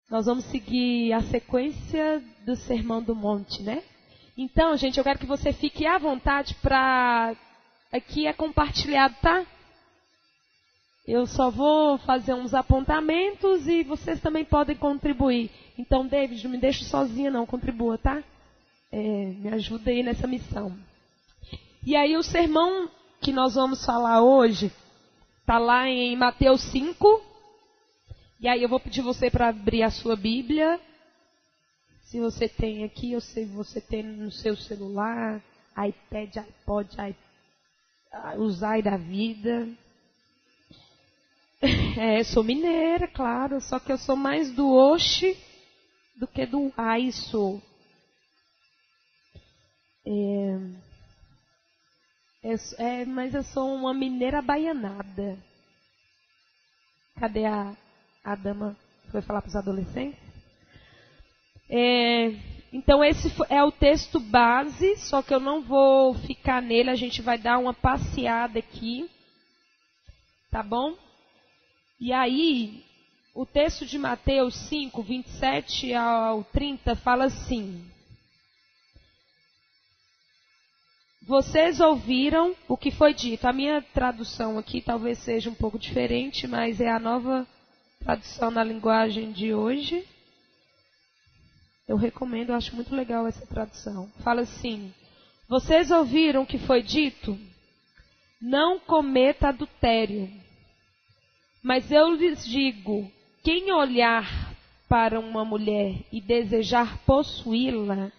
Nós vamos seguir a sequência do Sermão do Monte, né? Então, gente, eu quero que você fique à vontade para... Aqui é compartilhado, tá? Eu só vou fazer uns apontamentos e vocês também podem contribuir. Então, David, não me deixe sozinha não, contribua, tá? Me ajuda aí nessa missão. E aí o sermão que nós vamos falar hoje está lá em Mateus 5. E aí eu vou pedir você para abrir a sua Bíblia. Se você tem aqui, eu sei que você tem no seu celular, iPad, iPod, usar da vida. Sou mineira, claro, só que eu sou mais do Oxe do que do Aiso. Mas eu sou uma mineira baianada. Cadê a dama? Foi falar para os adolescentes? Então esse é o texto base, só que eu não vou ficar nele, a gente vai dar uma passeada aqui. Tá bom? E aí, o texto de Mateus 5, 27 ao 30 fala assim: Vocês ouviram o que foi dito. A minha tradução aqui talvez seja um pouco diferente, mas é a nova tradução na linguagem de hoje. Eu recomendo, eu acho muito legal essa tradução. Fala assim: Vocês ouviram o que foi dito? Não cometa adultério. Mas eu lhes digo, quem olhar para uma mulher e desejar possuí-la,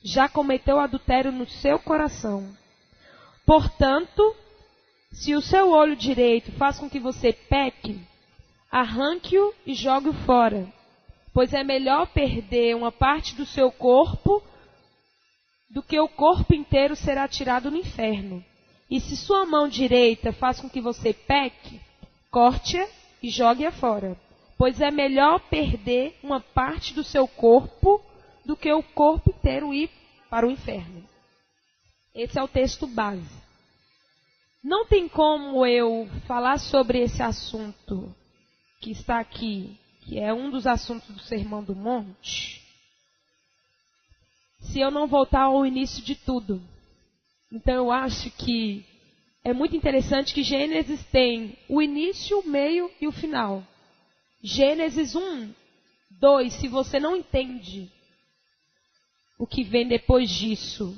já cometeu adultério no seu coração. Portanto, se o seu olho direito faz com que você peque, arranque-o e jogue-o fora. Pois é melhor perder uma parte do seu corpo do que o corpo inteiro ser atirado no inferno. E se sua mão direita faz com que você peque, corte-a e jogue-a fora. Pois é melhor perder uma parte do seu corpo do que o corpo inteiro ir para o inferno. Esse é o texto base. Não tem como eu falar sobre esse assunto que está aqui, que é um dos assuntos do Sermão do Monte, se eu não voltar ao início de tudo. Então eu acho que é muito interessante que Gênesis tem o início, o meio e o final. Gênesis 1, 2, se você não entende o que vem depois disso,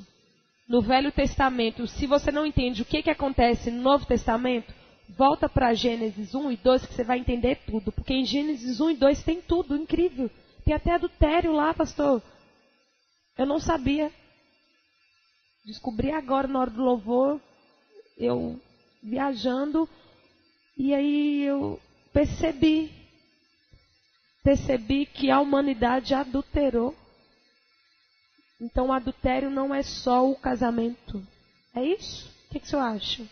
no Velho Testamento, se você não entende o que acontece no Novo Testamento, volta para Gênesis 1 e 2 que você vai entender tudo. Porque em Gênesis 1 e 2 tem tudo, incrível. Tem até adultério lá, pastor. Eu não sabia. Descobri agora na hora do louvor, eu viajando, e aí eu percebi que a humanidade adulterou. Então o adultério não é só o casamento. É isso? O que você acha?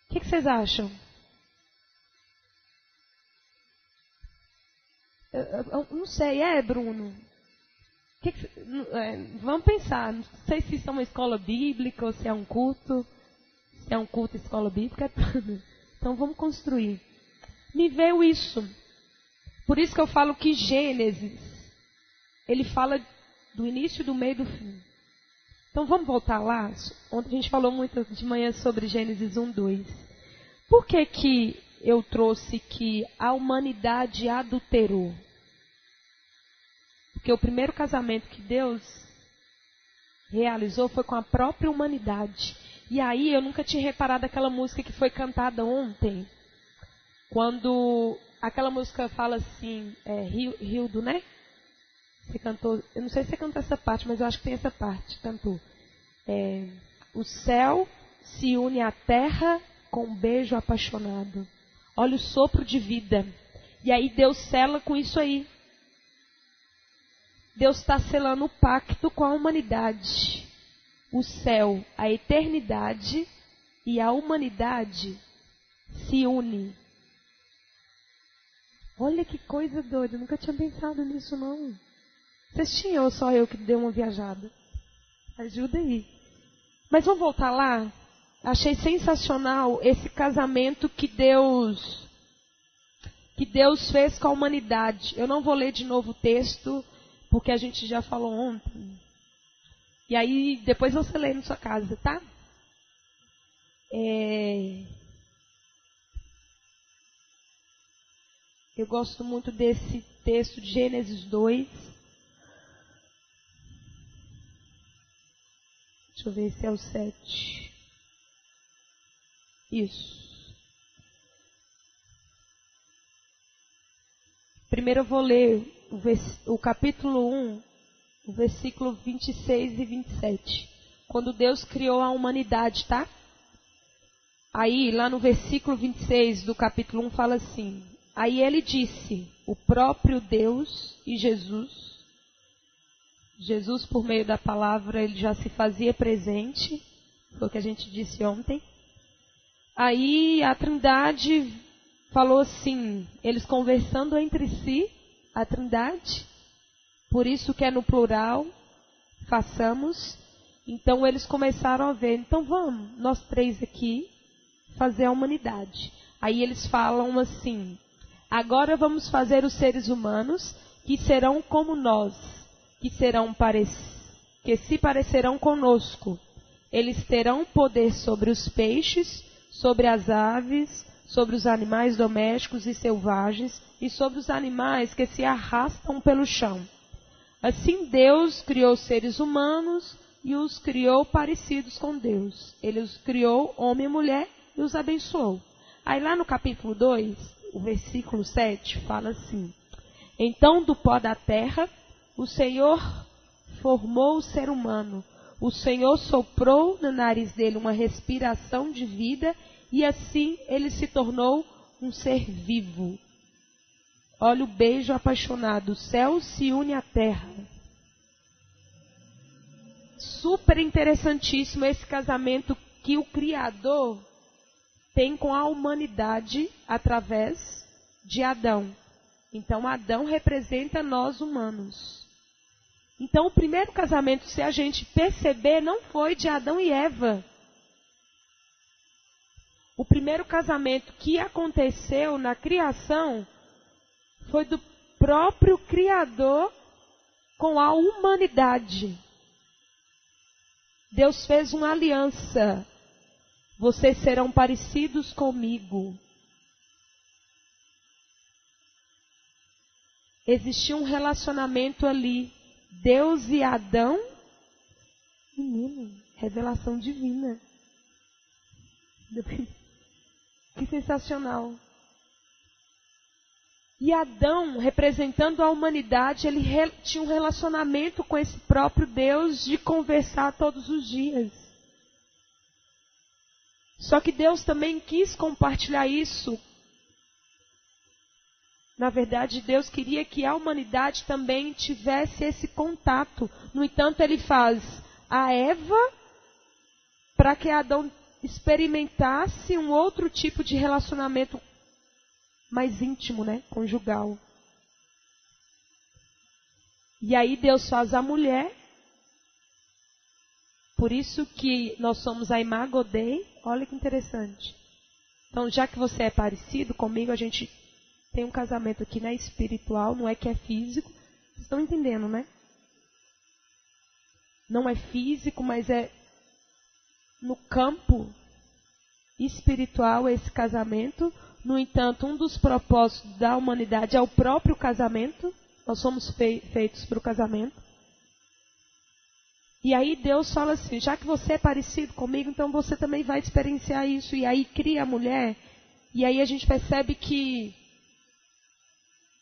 O que vocês acham? Eu não sei, Bruno? Vamos pensar. Não sei se isso é uma escola bíblica ou se é um culto. Se é um culto, escola bíblica, é tudo. Então vamos construir. Me veio isso. Por isso que eu falo que Gênesis, ele fala do início, do meio e do fim. Então vamos voltar lá. Ontem a gente falou muito de manhã sobre Gênesis 1, 2. Por que eu trouxe que a humanidade adulterou? Porque o primeiro casamento que Deus realizou foi com a própria humanidade. E aí eu nunca tinha reparado aquela música que foi cantada ontem. Quando aquela música fala assim, Rildo, né? Você cantou, eu não sei se você cantou essa parte, mas eu acho que tem essa parte, cantou. O céu se une à terra com um beijo apaixonado. Olha o sopro de vida. E aí Deus sela com isso aí. Deus está selando o pacto com a humanidade. O céu, a eternidade e a humanidade se unem. Olha que coisa doida, eu nunca tinha pensado nisso não. Vocês tinham ou só eu que dei uma viajada? Ajuda aí. Mas vamos voltar lá? Achei sensacional esse casamento que Deus que Deus fez com a humanidade. Eu não vou ler de novo o texto, porque a gente já falou ontem. E aí, depois você lê na sua casa, tá? Eu gosto muito desse texto de Gênesis 2. Deixa eu ver se é o 7. Isso. Primeiro eu vou ler o capítulo 1, o versículo 26 e 27. Quando Deus criou a humanidade, tá? Aí, lá no versículo 26 do capítulo 1, fala assim: aí ele disse, o próprio Deus e Jesus, por meio da palavra, ele já se fazia presente, foi o que a gente disse ontem. Aí a Trindade falou assim, eles conversando entre si, a Trindade, por isso que é no plural, façamos. Então eles começaram a ver, então vamos, nós três aqui, fazer a humanidade. Aí eles falam assim, agora vamos fazer os seres humanos que serão como nós, que se parecerão conosco. Eles terão poder sobre os peixes, sobre as aves, sobre os animais domésticos e selvagens e sobre os animais que se arrastam pelo chão. Assim Deus criou os seres humanos e os criou parecidos com Deus. Ele os criou homem e mulher e os abençoou. Aí lá no capítulo 2, o versículo 7, fala assim: então do pó da terra o Senhor formou o ser humano. O Senhor soprou no nariz dele uma respiração de vida e assim ele se tornou um ser vivo. Olha o beijo apaixonado. O céu se une à terra. Super interessantíssimo esse casamento que o Criador tem com a humanidade através de Adão. Então Adão representa nós humanos. Então o primeiro casamento, se a gente perceber, não foi de Adão e Eva. O primeiro casamento que aconteceu na criação foi do próprio Criador com a humanidade. Deus fez uma aliança. Vocês serão parecidos comigo. Existia um relacionamento ali. Deus e Adão. Menino, revelação divina. Que sensacional. E Adão, representando a humanidade, ele tinha um relacionamento com esse próprio Deus de conversar todos os dias. Só que Deus também quis compartilhar isso. Na verdade, Deus queria que a humanidade também tivesse esse contato. No entanto, ele faz a Eva para que Adão experimentasse um outro tipo de relacionamento mais íntimo, né? Conjugal. E aí Deus faz a mulher. Por isso que nós somos a imago Dei. Olha que interessante. Então, já que você é parecido comigo, a gente tem um casamento aqui, né? Espiritual, não é que é físico. Vocês estão entendendo, né? Não é físico, mas é no campo espiritual esse casamento. No entanto, um dos propósitos da humanidade é o próprio casamento. Nós somos feitos para o casamento. E aí Deus fala assim, já que você é parecido comigo, então você também vai experienciar isso. E aí cria a mulher. E aí a gente percebe que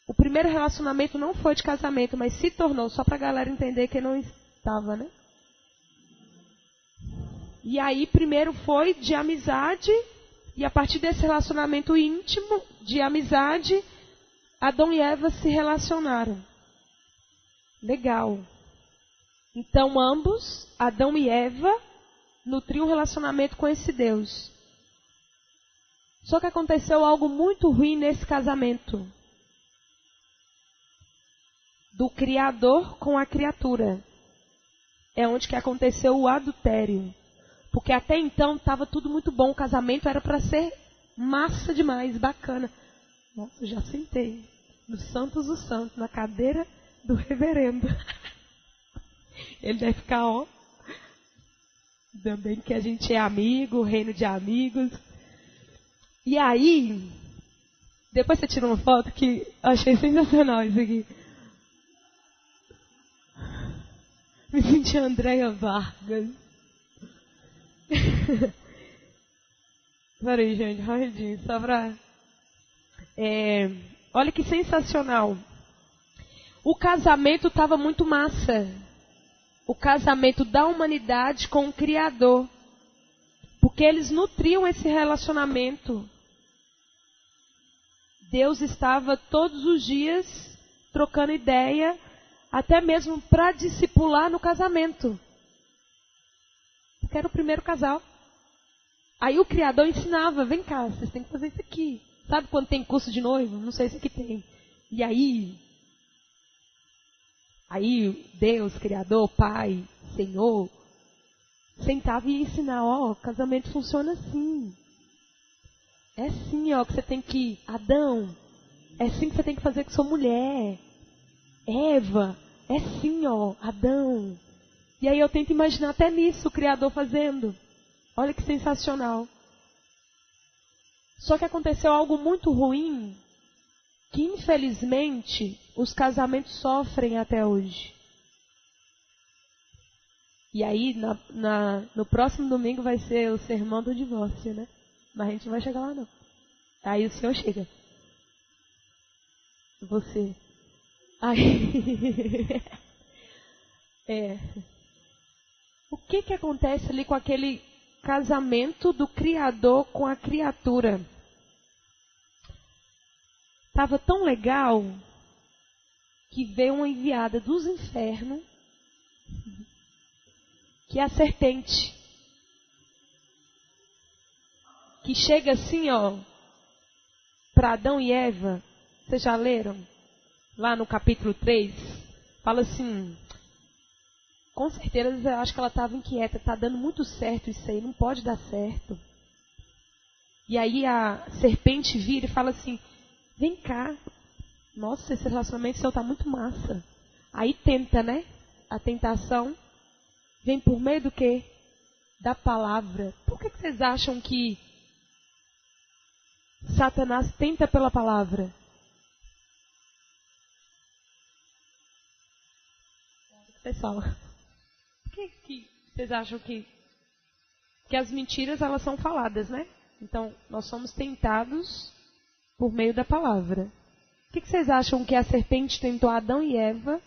o primeiro relacionamento não foi de casamento, mas se tornou, só para a galera entender que não estava, né? E aí primeiro foi de amizade. E a partir desse relacionamento íntimo, de amizade, Adão e Eva se relacionaram. Legal. Então ambos, Adão e Eva, nutriam um relacionamento com esse Deus. Só que aconteceu algo muito ruim nesse casamento. Do Criador com a criatura. É onde que aconteceu o adultério. Porque até então estava tudo muito bom. O casamento era para ser massa demais, bacana. Nossa, já sentei no Santos dos Santos, na cadeira do reverendo. Ele deve ficar, ó. Ainda bem que a gente é amigo, reino de amigos. E aí, depois você tira uma foto que eu achei sensacional isso aqui. Me senti Andréia Vargas. Peraí, gente, rapidinho, só pra... olha que sensacional. O casamento estava muito massa. O casamento da humanidade com o Criador. Porque eles nutriam esse relacionamento. Deus estava todos os dias trocando ideia, até mesmo para discipular no casamento. Porque era o primeiro casal. Aí o Criador ensinava, vem cá, vocês têm que fazer isso aqui. Sabe quando tem curso de noivo? Não sei se aqui tem. E aí Deus, Criador, Pai, Senhor, sentava e ia ensinar, ó, casamento funciona assim. É assim, ó, que você tem que... Adão, é assim que você tem que fazer com sua mulher. Eva, é assim, ó, Adão. E aí eu tento imaginar até nisso o Criador fazendo. Olha que sensacional. Só que aconteceu algo muito ruim, que infelizmente os casamentos sofrem até hoje. E aí no próximo domingo vai ser o sermão do divórcio, né? Mas a gente não vai chegar lá não. Aí o Senhor chega. Você. Aí... O que acontece ali com aquele casamento do Criador com a criatura? Estava tão legal que veio uma enviada dos infernos, que é a serpente, que chega assim, ó, para Adão e Eva. Vocês já leram? Lá no capítulo 3, fala assim... Com certeza, eu acho que ela estava inquieta. Está dando muito certo isso aí, não pode dar certo. E aí a serpente vira e fala assim, vem cá. Nossa, esse relacionamento seu está muito massa. Aí tenta, né? A tentação vem por meio do quê? Da palavra. Por que vocês acham que Satanás tenta pela palavra? O que vocês falam? Por que vocês acham que as mentiras elas são faladas, né? Então, nós somos tentados por meio da palavra. O que vocês acham que a serpente tentou Adão e Eva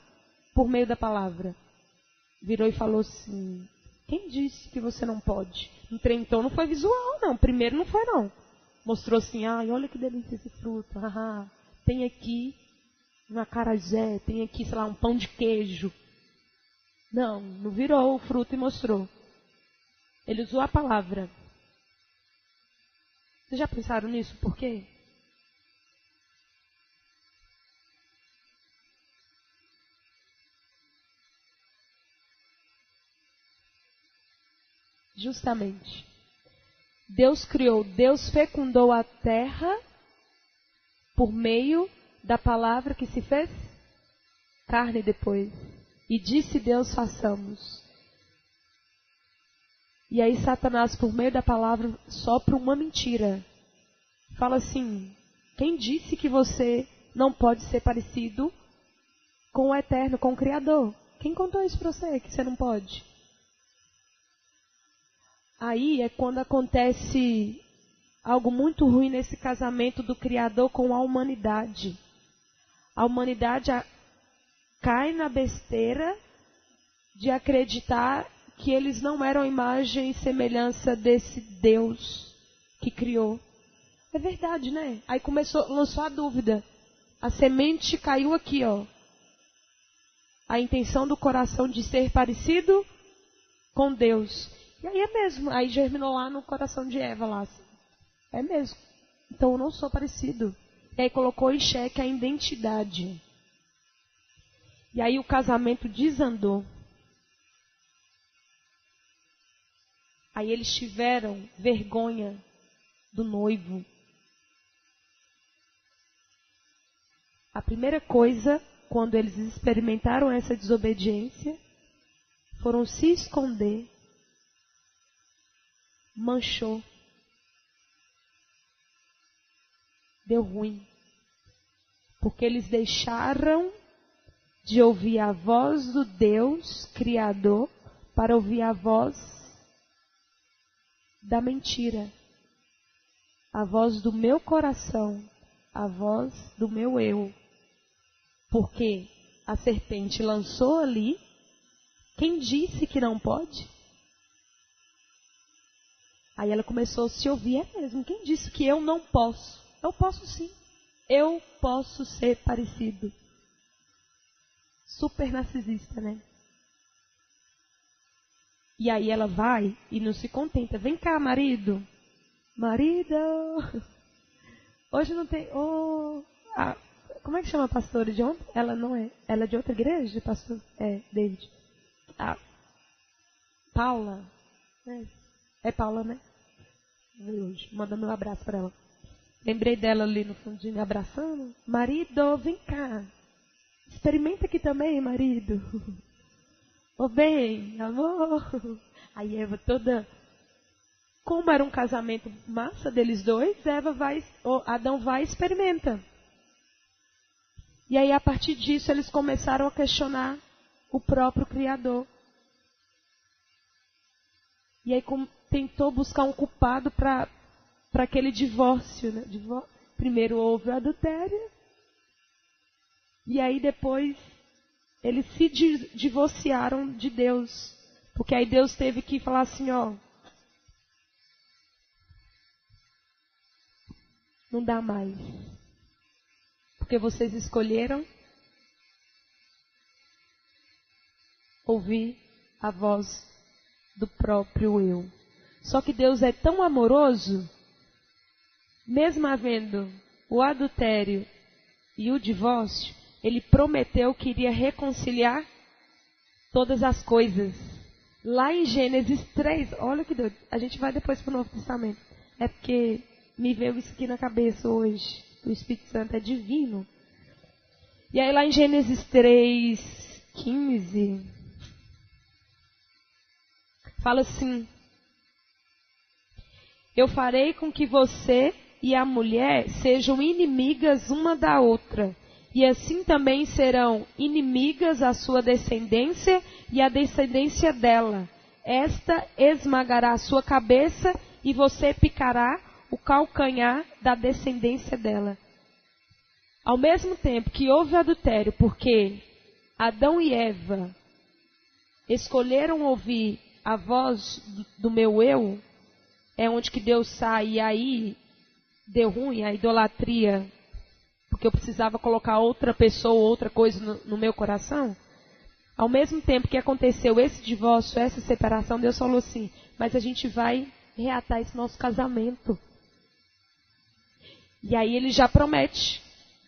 por meio da palavra? Virou e falou assim, quem disse que você não pode? Então não foi visual, não. Primeiro não foi, não. Mostrou assim, ai, olha que delícia esse fruto. Tem aqui um acarajé, tem aqui, sei lá, um pão de queijo. Não virou o fruto e mostrou. Ele usou a palavra. Vocês já pensaram nisso? Por quê? Justamente. Deus criou, Deus fecundou a terra por meio da palavra que se fez carne depois. E disse Deus, façamos. E aí Satanás, por meio da palavra, sopra uma mentira. Fala assim, quem disse que você não pode ser parecido com o Eterno, com o Criador? Quem contou isso para você, que você não pode? Aí é quando acontece algo muito ruim nesse casamento do Criador com a humanidade. A humanidade cai na besteira de acreditar que eles não eram imagem e semelhança desse Deus que criou. É verdade, né? Aí lançou a dúvida. A semente caiu aqui, ó. A intenção do coração de ser parecido com Deus. E aí é mesmo. Aí germinou lá no coração de Eva lá. Assim. É mesmo. Então eu não sou parecido. E aí colocou em xeque a identidade. E aí o casamento desandou. Aí eles tiveram vergonha do noivo. A primeira coisa, quando eles experimentaram essa desobediência, foram se esconder, manchou, deu ruim, porque eles deixaram de ouvir a voz do Deus Criador para ouvir a voz da mentira, a voz do meu coração, a voz do meu eu. Porque a serpente lançou ali, quem disse que não pode? Aí ela começou a se ouvir, é mesmo, quem disse que eu não posso? Eu posso sim, eu posso ser parecido. Super narcisista, né? E aí ela vai e não se contenta. Vem cá, marido. Marido. Hoje não tem... como é que chama a pastora de ontem? Ela não é. Ela é de outra igreja, pastor? É, David. Paula. É Paula, né? Hoje, mandando um abraço para ela. Lembrei dela ali no fundinho, me abraçando. Marido, vem cá. Experimenta aqui também, marido. Ô bem, amor. Aí Eva toda... Como era um casamento massa deles dois, Adão vai e experimenta. E aí, a partir disso, eles começaram a questionar o próprio Criador. E aí, tentou buscar um culpado para aquele divórcio. Né? Primeiro houve o adultério. E aí, depois, eles se divorciaram de Deus. Porque aí Deus teve que falar assim, ó... Não dá mais. Porque vocês escolheram ouvir a voz do próprio eu. Só que Deus é tão amoroso, mesmo havendo o adultério e o divórcio, Ele prometeu que iria reconciliar todas as coisas. Lá em Gênesis 3, olha que doido, a gente vai depois para o Novo Testamento. É porque me veio isso aqui na cabeça hoje. O Espírito Santo é divino. E aí lá em Gênesis 3:15, fala assim: eu farei com que você e a mulher sejam inimigas uma da outra, e assim também serão inimigas a sua descendência e a descendência dela. Esta esmagará a sua cabeça e você picará o calcanhar da descendência dela. Ao mesmo tempo que houve adultério, porque Adão e Eva escolheram ouvir a voz do meu eu, é onde que Deus sai, e aí deu ruim, a idolatria, porque eu precisava colocar outra pessoa, outra coisa no meu coração. Ao mesmo tempo que aconteceu esse divórcio, essa separação, Deus falou assim, mas a gente vai reatar esse nosso casamento. E aí Ele já promete,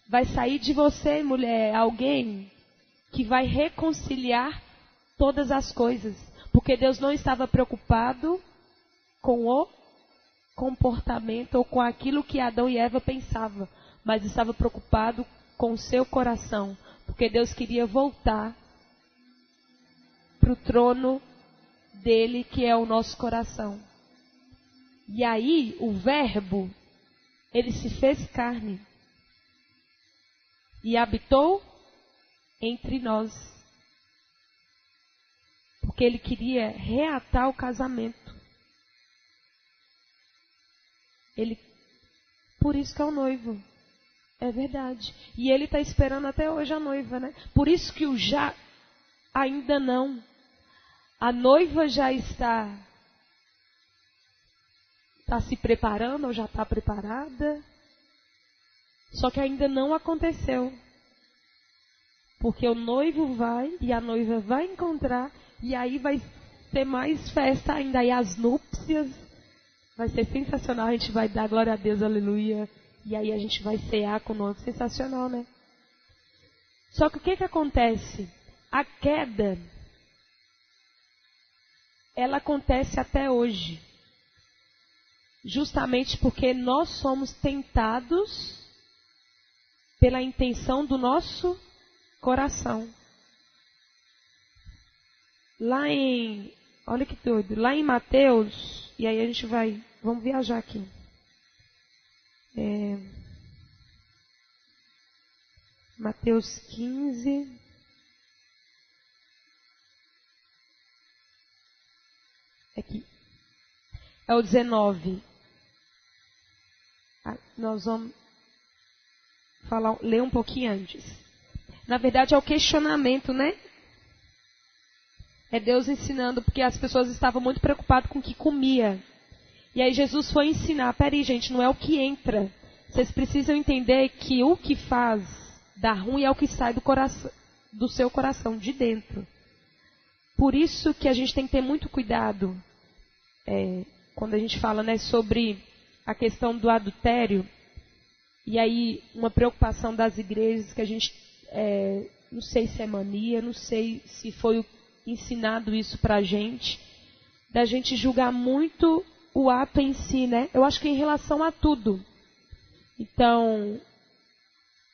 vai sair de você, mulher, alguém que vai reconciliar todas as coisas. Porque Deus não estava preocupado com o comportamento ou com aquilo que Adão e Eva pensavam, mas estava preocupado com o seu coração. Porque Deus queria voltar para o trono dele, que é o nosso coração. E aí, o Verbo, Ele se fez carne e habitou entre nós. Porque Ele queria reatar o casamento. Por isso que é o noivo. É verdade. E Ele está esperando até hoje a noiva, né? Por isso que o já, ainda não. A noiva já está se preparando ou já está preparada. Só que ainda não aconteceu. Porque o noivo vai e a noiva vai encontrar. E aí vai ser mais festa ainda. Aí as núpcias. Vai ser sensacional. A gente vai dar glória a Deus, aleluia. E aí a gente vai cear com o noivo. Sensacional, né? Só que o que acontece? A queda, ela acontece até hoje. Justamente porque nós somos tentados pela intenção do nosso coração. Olha que doido, lá em Mateus, e aí a gente vamos viajar aqui. Mateus 15. Aqui. É o 19. Nós vamos ler um pouquinho antes. Na verdade é o questionamento, né? É Deus ensinando, porque as pessoas estavam muito preocupadas com o que comia. E aí Jesus foi ensinar, peraí gente, não é o que entra. Vocês precisam entender que o que faz dar ruim é o que sai do seu coração, de dentro. Por isso que a gente tem que ter muito cuidado quando a gente fala, né, sobre a questão do adultério. E aí uma preocupação das igrejas que a gente, não sei se é mania, não sei se foi ensinado isso pra gente, da gente julgar muito o ato em si, né? Eu acho que em relação a tudo. Então,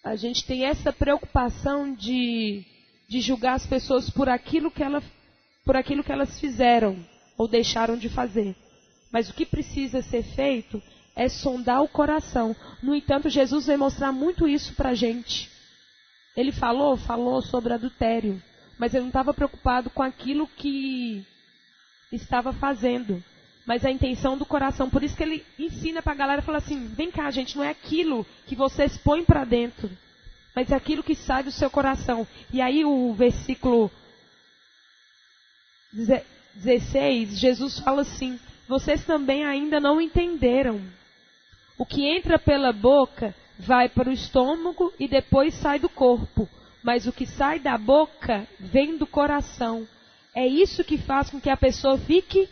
a gente tem essa preocupação de julgar as pessoas por aquilo que elas fizeram ou deixaram de fazer. Mas o que precisa ser feito é sondar o coração. No entanto, Jesus vai mostrar muito isso pra gente. Ele falou sobre adultério, mas ele não estava preocupado com aquilo que estava fazendo, mas a intenção do coração. Por isso que ele ensina para a galera, fala assim, vem cá gente, não é aquilo que vocês põem para dentro, mas é aquilo que sai do seu coração. E aí o versículo 16, Jesus fala assim, vocês também ainda não entenderam. O que entra pela boca vai para o estômago e depois sai do corpo. Mas o que sai da boca vem do coração. É isso que faz com que a pessoa fique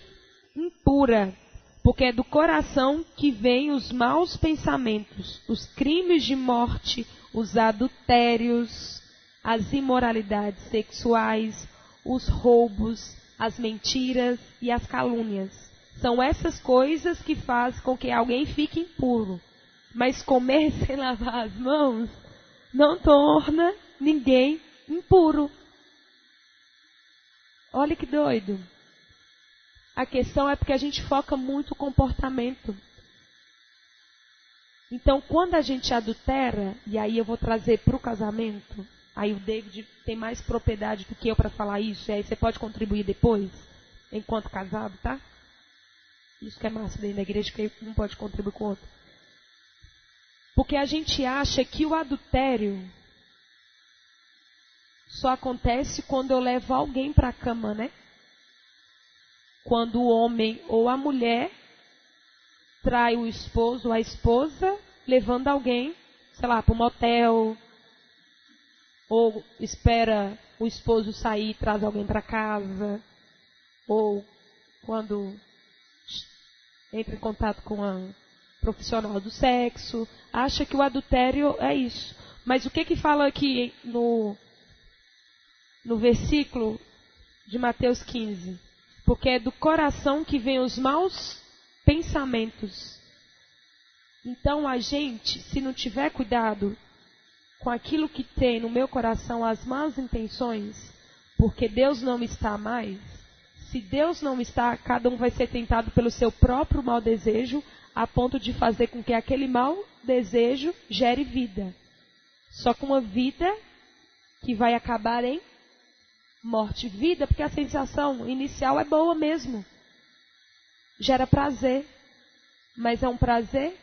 impura. Porque é do coração que vêm os maus pensamentos, os crimes de morte, os adultérios, as imoralidades sexuais, os roubos, as mentiras e as calúnias. São essas coisas que fazem com que alguém fique impuro. Mas comer sem lavar as mãos não torna ninguém impuro. Olha que doido. A questão é porque a gente foca muito o comportamento. Então, quando a gente adultera, e aí eu vou trazer para o casamento, aí o David tem mais propriedade do que eu para falar isso, e aí você pode contribuir depois, enquanto casado, tá? Isso que é massa dentro da igreja, que um pode contribuir com o outro. Porque a gente acha que o adultério só acontece quando eu levo alguém para a cama, né? Quando o homem ou a mulher trai o esposo ou a esposa, levando alguém, sei lá, para um motel, ou espera o esposo sair e traz alguém para casa, ou quando entra em contato com a profissional do sexo, acha que o adultério é isso. Mas o que fala aqui no versículo de Mateus 15? Porque é do coração que vêm os maus pensamentos. Então a gente, se não tiver cuidado com aquilo que tem no meu coração, as más intenções, porque Deus não está mais, se Deus não está, cada um vai ser tentado pelo seu próprio mau desejo, a ponto de fazer com que aquele mau desejo gere vida. Só que uma vida que vai acabar em morte. Vida, porque a sensação inicial é boa mesmo. Gera prazer. Mas é um prazer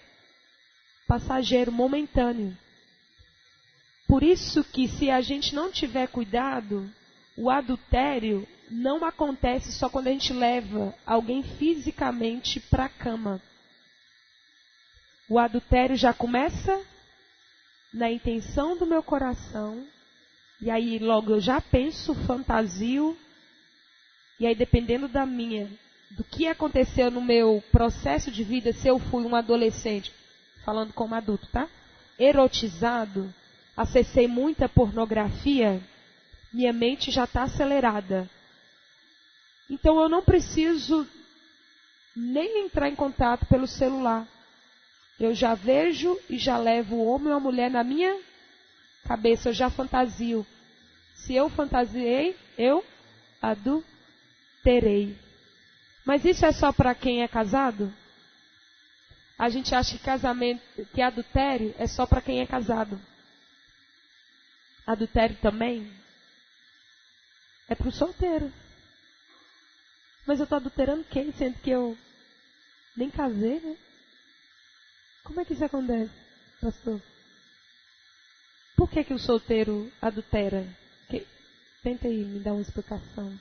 passageiro, momentâneo. Por isso que se a gente não tiver cuidado, o adultério não acontece só quando a gente leva alguém fisicamente para a cama. O adultério já começa na intenção do meu coração. E aí logo eu já penso, fantasio. E aí dependendo do que aconteceu no meu processo de vida, se eu fui um adolescente, falando como adulto, tá? Erotizado, acessei muita pornografia, minha mente já está acelerada. Então eu não preciso nem entrar em contato pelo celular. Eu já vejo e já levo o homem ou a mulher na minha cabeça eu já fantasio. Se eu fantasiei, eu adulterei. Mas isso é só para quem é casado? A gente acha que adultério é só para quem é casado. Adultério também é para o solteiro. Mas eu estou adulterando quem? Sendo que eu nem casei, né? Como é que isso acontece, pastor? Por que o solteiro adultera? Tenta aí me dar uma explicação.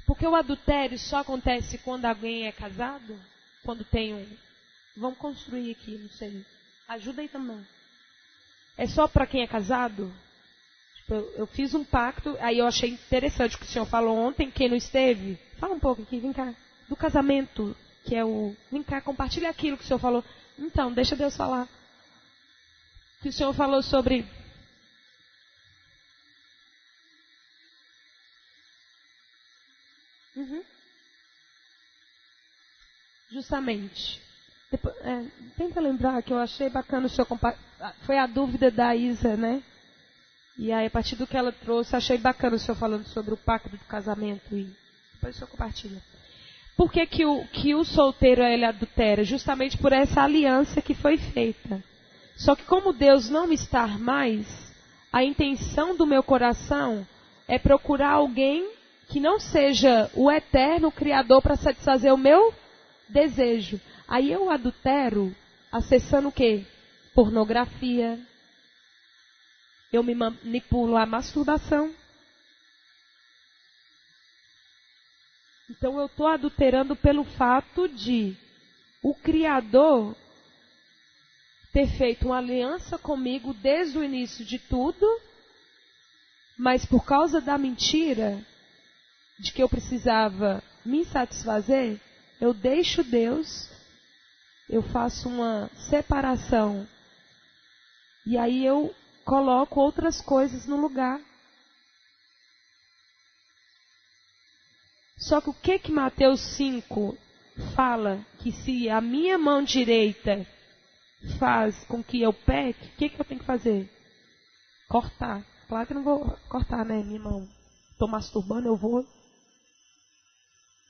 Porque o adultério só acontece quando alguém é casado? Quando tem um... Vamos construir aqui, não sei. Ajuda aí também. É só para quem é casado? Tipo, eu fiz um pacto, aí eu achei interessante o que o senhor falou ontem, quem não esteve. Fala um pouco aqui, vem cá. Do casamento, que é o... Vem cá, compartilha aquilo que o senhor falou. Então, deixa Deus falar. Que o senhor falou sobre... Justamente. Depois, tenta lembrar que eu achei bacana o senhor compartilhar. Foi a dúvida da Isa, né? E aí, a partir do que ela trouxe, achei bacana o senhor falando sobre o pacto do casamento. E depois o senhor compartilha. Por que o solteiro ele adultera? Justamente por essa aliança que foi feita. Só que como Deus não está mais, a intenção do meu coração é procurar alguém que não seja o eterno Criador para satisfazer o meu desejo. Aí eu adultero acessando o quê? Pornografia. Eu me manipulo a masturbação. Então eu estou adulterando pelo fato de o Criador ter feito uma aliança comigo desde o início de tudo, mas por causa da mentira de que eu precisava me satisfazer, eu deixo Deus, eu faço uma separação e aí eu coloco outras coisas no lugar. Só que o que Mateus 5 fala? Que se a minha mão direita faz com que eu peque, o que eu tenho que fazer? Cortar. Claro que eu não vou cortar, né, minha mão. Estou masturbando, eu vou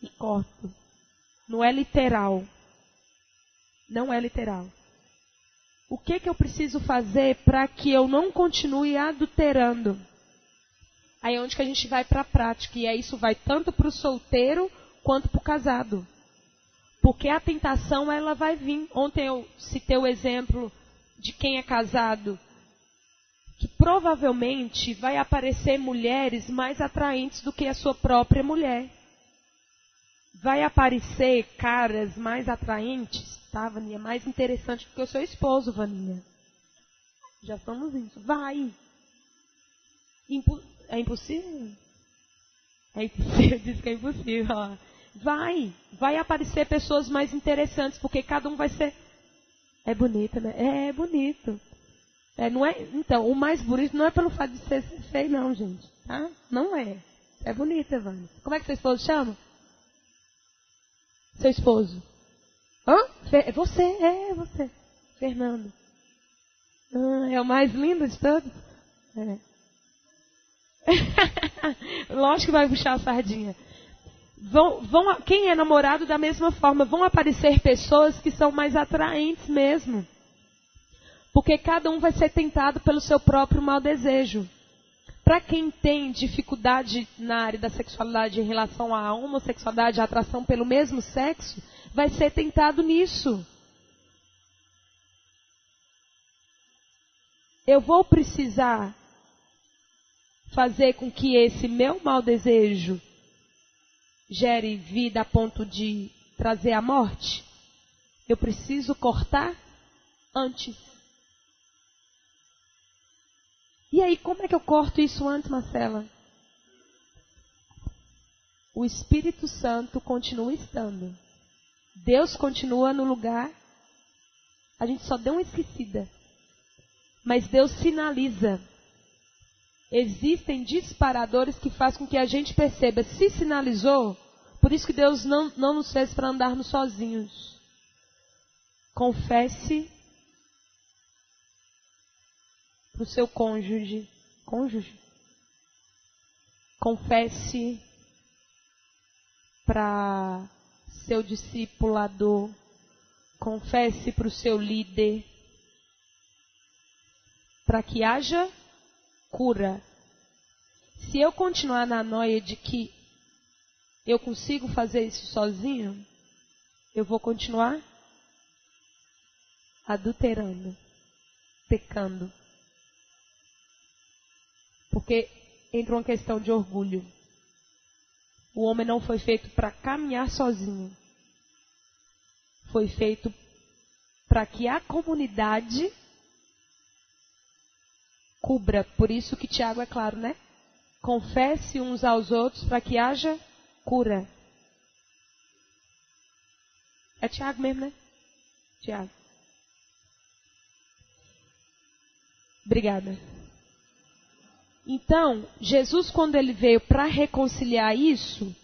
e corto. Não é literal. Não é literal. O que eu preciso fazer para que eu não continue adulterando? Aí é onde que a gente vai para a prática. E aí isso vai tanto para o solteiro quanto para o casado. Porque a tentação, ela vai vir. Ontem eu citei o exemplo de quem é casado. Que provavelmente vai aparecer mulheres mais atraentes do que a sua própria mulher. Vai aparecer caras mais atraentes, tá, Vaninha? Mais interessante do que o seu esposo, Vaninha. Já estamos indo. Vai. É impossível? É impossível, diz que é impossível. Ó. Vai aparecer pessoas mais interessantes, porque cada um vai ser... É bonito, né? É bonito. Não é... Então, o mais bonito não é pelo fato de ser feio, não, gente. Tá? Não é. É bonito, Evânia. Como é que seu esposo chama? Seu esposo? Hã? Você. Fernando. É o mais lindo de todos? É. Lógico que vai puxar a sardinha. Quem é namorado da mesma forma, vão aparecer pessoas que são mais atraentes mesmo. Porque cada um vai ser tentado pelo seu próprio mau desejo. Para quem tem dificuldade na área da sexualidade em relação à homossexualidade, a atração pelo mesmo sexo, vai ser tentado nisso. Eu vou precisar fazer com que esse meu mau desejo gere vida a ponto de trazer a morte? Eu preciso cortar antes. E aí, como é que eu corto isso antes, Marcela? O Espírito Santo continua estando. Deus continua no lugar. A gente só deu uma esquecida. Mas Deus sinaliza. Existem disparadores que fazem com que a gente perceba. Se sinalizou, por isso que Deus não nos fez para andarmos sozinhos. Confesse para o seu cônjuge. Confesse para seu discipulador. Confesse para o seu líder. Para que haja cura. Se eu continuar na noia de que eu consigo fazer isso sozinho, eu vou continuar adulterando, pecando. Porque entra uma questão de orgulho. O homem não foi feito para caminhar sozinho. Foi feito para que a comunidade cubra. Por isso que Tiago é claro, né? Confesse uns aos outros para que haja cura. É Tiago mesmo, né? Tiago. Obrigada. Então, Jesus, quando ele veio para reconciliar isso,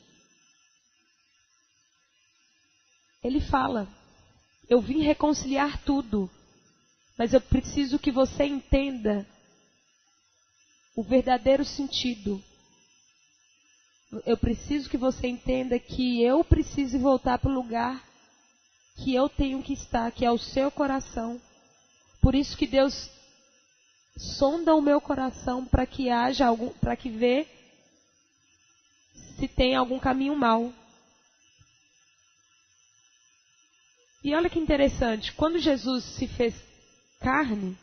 ele fala: eu vim reconciliar tudo, mas eu preciso que você entenda o verdadeiro sentido. Eu preciso que você entenda que eu preciso voltar para o lugar que eu tenho que estar, que é o seu coração. Por isso que Deus sonda o meu coração para que haja algum, para que vê se tem algum caminho mau. E olha que interessante, quando Jesus se fez carne,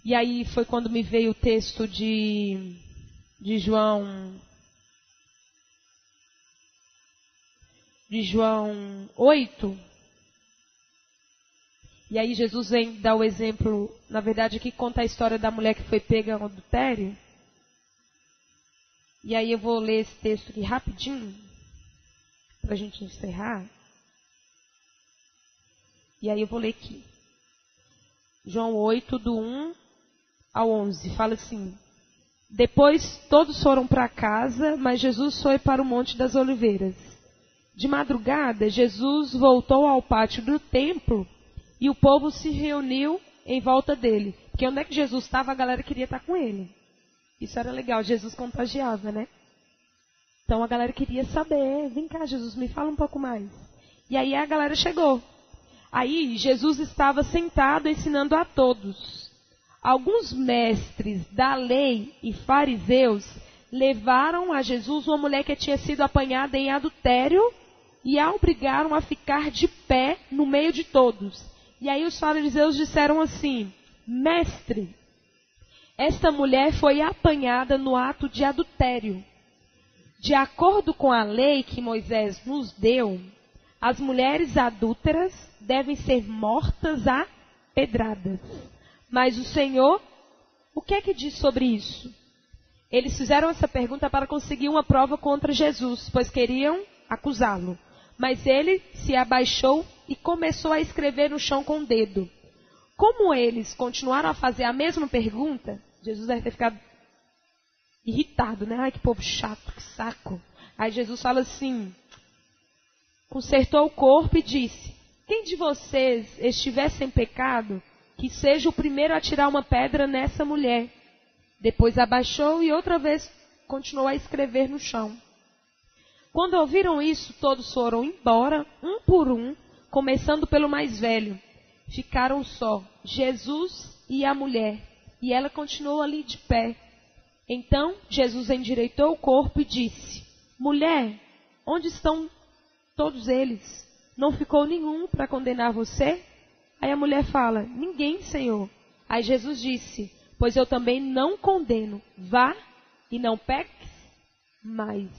e aí foi quando me veio o texto de João 8. E aí Jesus vem dar o exemplo, na verdade aqui conta a história da mulher que foi pega no adultério. E aí eu vou ler esse texto aqui rapidinho, para a gente encerrar. E aí eu vou ler aqui. João 8, do 1 ao 11, fala assim: depois todos foram para casa, mas Jesus foi para o Monte das Oliveiras. De madrugada, Jesus voltou ao pátio do templo e o povo se reuniu em volta dele. Porque onde é que Jesus estava, a galera queria estar com ele. Isso era legal, Jesus contagiava, né? Então a galera queria saber: vem cá, Jesus, me fala um pouco mais. E aí a galera chegou. Aí Jesus estava sentado ensinando a todos. Alguns mestres da lei e fariseus levaram a Jesus uma mulher que tinha sido apanhada em adultério e a obrigaram a ficar de pé no meio de todos. E aí os fariseus disseram assim: mestre, esta mulher foi apanhada no ato de adultério. De acordo com a lei que Moisés nos deu, as mulheres adúlteras devem ser mortas a pedradas. Mas o Senhor, o que é que diz sobre isso? Eles fizeram essa pergunta para conseguir uma prova contra Jesus, pois queriam acusá-lo. Mas ele se abaixou e começou a escrever no chão com o dedo. Como eles continuaram a fazer a mesma pergunta, Jesus deve ter ficado irritado, né? Ai, que povo chato, que saco. Aí Jesus fala assim, consertou o corpo e disse: quem de vocês estiver sem pecado, que seja o primeiro a tirar uma pedra nessa mulher. Depois abaixou e outra vez continuou a escrever no chão. Quando ouviram isso, todos foram embora, um por um, começando pelo mais velho. Ficaram só Jesus e a mulher, e ela continuou ali de pé. Então Jesus endireitou o corpo e disse: mulher, onde estão todos eles? Não ficou nenhum para condenar você? Aí a mulher fala: ninguém, Senhor. Aí Jesus disse: pois eu também não condeno. Vá e não peques mais.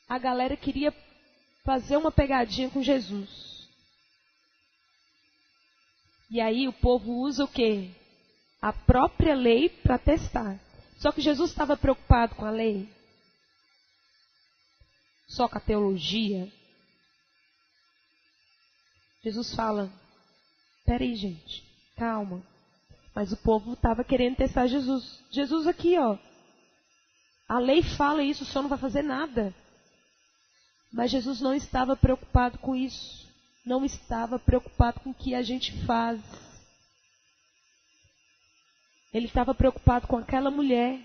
A galera queria fazer uma pegadinha com Jesus. E aí o povo usa o quê? A própria lei para testar. Só que Jesus estava preocupado com a lei? Só com a teologia? Jesus fala: peraí, gente, calma. Mas o povo estava querendo testar Jesus. Jesus aqui, ó. A lei fala isso, o senhor não vai fazer nada. Mas Jesus não estava preocupado com isso. Não estava preocupado com o que a gente faz. Ele estava preocupado com aquela mulher.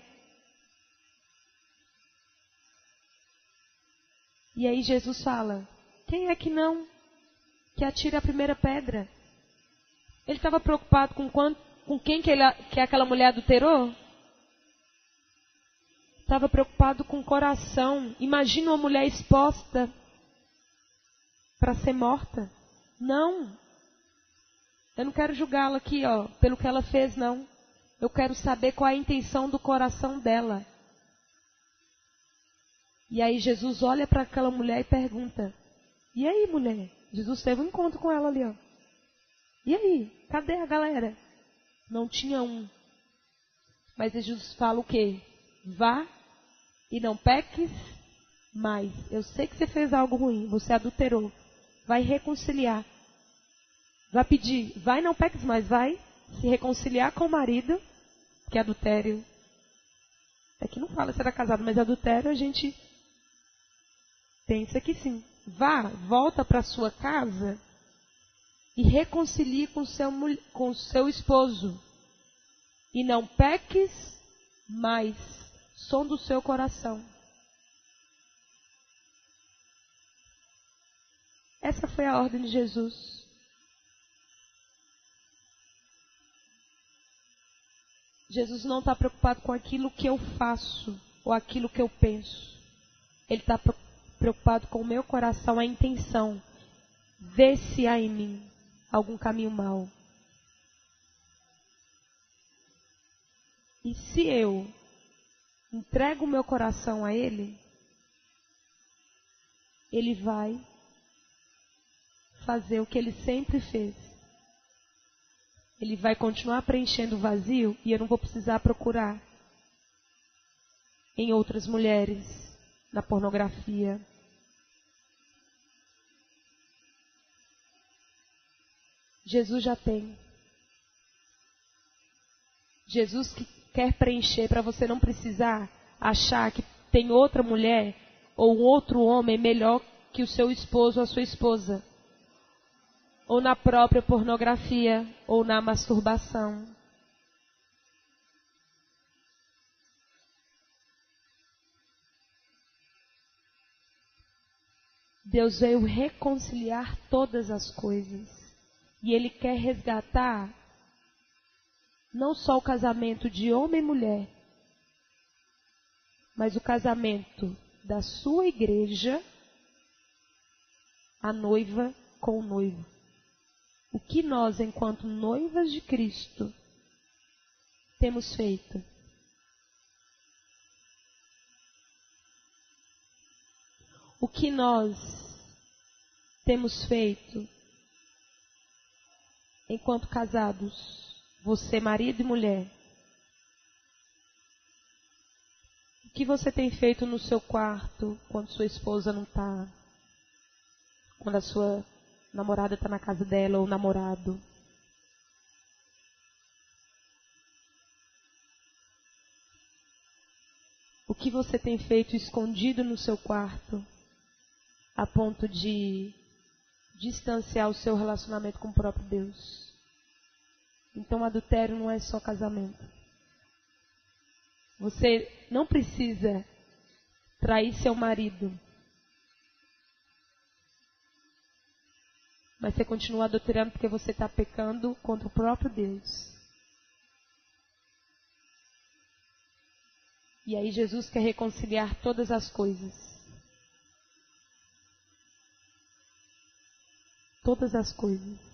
E aí Jesus fala, quem é que não? Que atire a primeira pedra. Ele estava preocupado com quem que aquela mulher adulterou? Estava preocupado com o coração. Imagina uma mulher exposta para ser morta. Não. Eu não quero julgá-la aqui, pelo que ela fez, não. Eu quero saber qual é a intenção do coração dela. E aí Jesus olha para aquela mulher e pergunta, e aí, mulher? Jesus teve um encontro com ela ali, E aí? Cadê a galera? Não tinha um. Mas Jesus fala o quê? Vá e não peques mais. Eu sei que você fez algo ruim, você adulterou. Vai reconciliar. Vai pedir, vai não peques mais, vai se reconciliar com o marido, que é adultério. É que não fala se era casado, mas adultério a gente pensa que sim. Vá, volta para sua casa e reconcilie com o seu esposo. E não peques mais. Som do seu coração. Essa foi a ordem de Jesus. Jesus não está preocupado com aquilo que eu faço ou aquilo que eu penso. Ele está preocupado com o meu coração, a intenção. Vê se há em mim algum caminho mau. E se eu entrego o meu coração a Ele, Ele vai fazer o que Ele sempre fez. Ele vai continuar preenchendo o vazio e eu não vou precisar procurar em outras mulheres, na pornografia. Jesus já tem. Jesus que quer preencher para você não precisar achar que tem outra mulher ou um outro homem melhor que o seu esposo ou a sua esposa. Ou na própria pornografia, ou na masturbação. Deus veio reconciliar todas as coisas. E Ele quer resgatar não só o casamento de homem e mulher, mas o casamento da sua igreja, a noiva com o noivo. O que nós, enquanto noivas de Cristo, temos feito? O que nós temos feito enquanto casados? Você, marido e mulher. O que você tem feito no seu quarto quando sua esposa não está? Quando a sua namorada está na casa dela ou namorado? O que você tem feito escondido no seu quarto a ponto de distanciar o seu relacionamento com o próprio Deus? Então, adultério não é só casamento. Você não precisa trair seu marido, mas você continua adulterando porque você está pecando contra o próprio Deus. E aí Jesus quer reconciliar todas as coisas. Todas as coisas.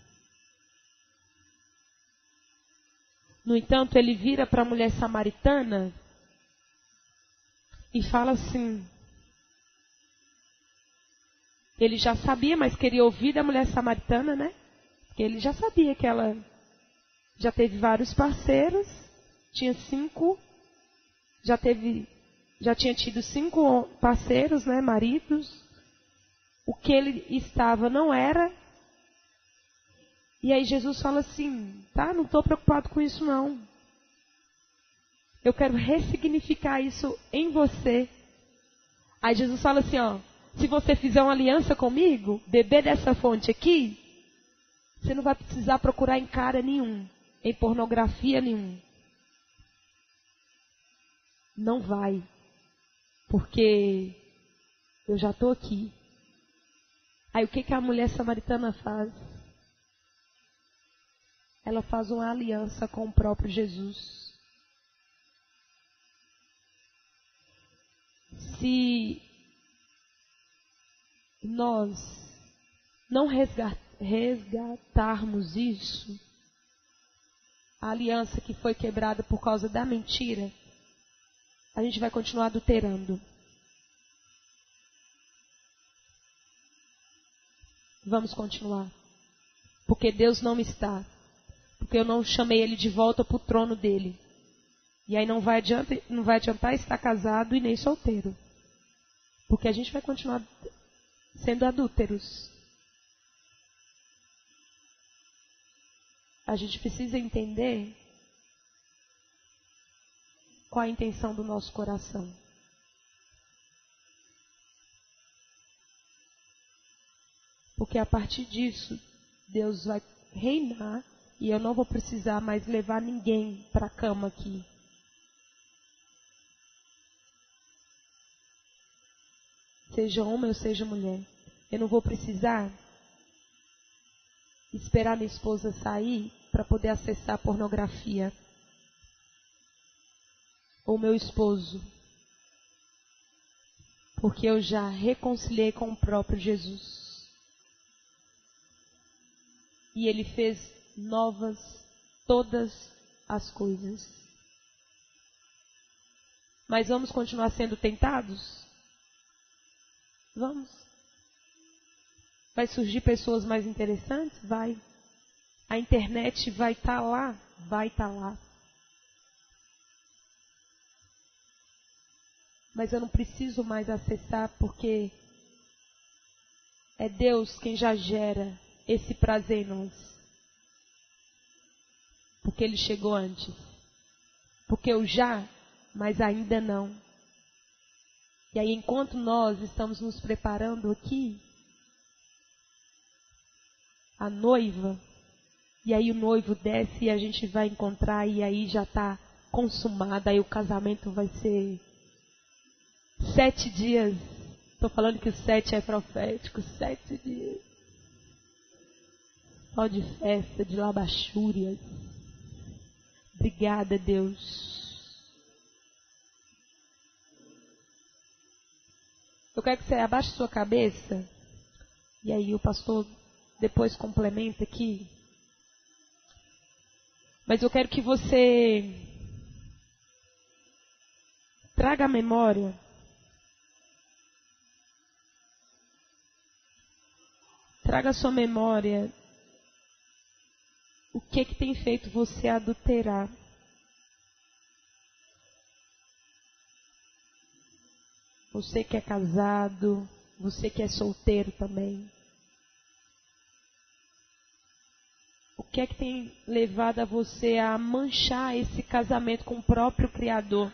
No entanto, ele vira para a mulher samaritana e fala assim. Ele já sabia, mas queria ouvir da mulher samaritana, né? Porque ele já sabia que ela já teve vários parceiros, tinha 5, já tinha tido 5 parceiros, né, maridos. O que ele estava não era. E aí Jesus fala assim, tá, não estou preocupado com isso não. Eu quero ressignificar isso em você. Aí Jesus fala assim, se você fizer uma aliança comigo, beber dessa fonte aqui, você não vai precisar procurar em cara nenhum, em pornografia nenhum. não vai, porque eu já estou aqui. Aí o que a mulher samaritana faz? Ela faz uma aliança com o próprio Jesus. Se nós não resgatarmos isso, a aliança que foi quebrada por causa da mentira, a gente vai continuar adulterando. Vamos continuar. Porque Deus não está. Porque eu não chamei Ele de volta para o trono dele. E aí não vai adiantar estar casado e nem solteiro. Porque a gente vai continuar sendo adúlteros. A gente precisa entender qual a intenção do nosso coração. Porque a partir disso, Deus vai reinar e eu não vou precisar mais levar ninguém para a cama aqui. Seja homem ou seja mulher. Eu não vou precisar esperar minha esposa sair para poder acessar a pornografia. Ou meu esposo. Porque eu já reconciliei com o próprio Jesus. E Ele fez novas todas as coisas. Mas vamos continuar sendo tentados? Vamos. Vai surgir pessoas mais interessantes? Vai. A internet vai estar lá? Vai estar lá. Mas eu não preciso mais acessar porque é Deus quem já gera esse prazer em nós. Porque Ele chegou antes. Porque eu já, mas ainda não. E aí, enquanto nós estamos nos preparando aqui, a noiva, e aí o noivo desce e a gente vai encontrar, e aí já está consumado, aí o casamento vai ser 7 dias. Estou falando que o 7 é profético, 7 dias. Só de festa, de labachúrias. Obrigada, Deus. Eu quero que você abaixe sua cabeça. E aí o pastor depois complementa aqui. Mas eu quero que você traga à memória traga à sua memória o que tem feito você adulterar. Você que é casado, você que é solteiro também. O que é que tem levado a você a manchar esse casamento com o próprio Criador?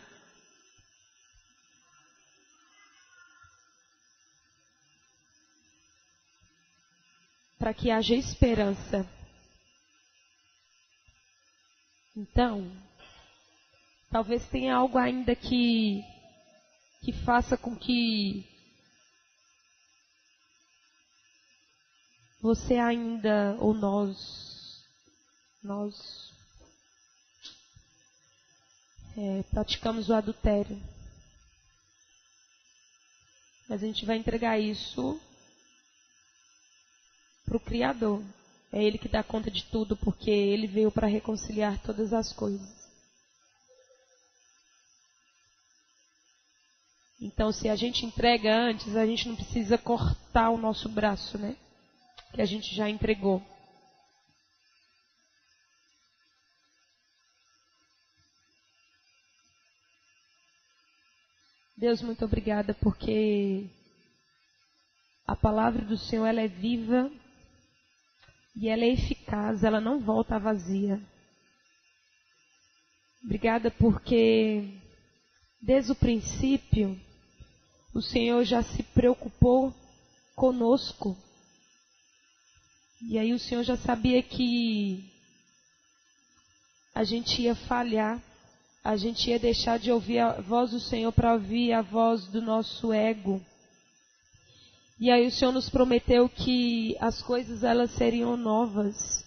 Para que haja esperança. Então, talvez tenha algo ainda que faça com que você ainda, ou nós praticamos o adultério. Mas a gente vai entregar isso para o Criador. É Ele que dá conta de tudo, porque Ele veio para reconciliar todas as coisas. Então, se a gente entrega antes, a gente não precisa cortar o nosso braço, né? Que a gente já entregou. Deus, muito obrigada, porque a palavra do Senhor, ela é viva e ela é eficaz, ela não volta vazia. Obrigada porque desde o princípio o Senhor já se preocupou conosco. E aí o Senhor já sabia que a gente ia falhar, a gente ia deixar de ouvir a voz do Senhor para ouvir a voz do nosso ego. E aí o Senhor nos prometeu que as coisas elas seriam novas.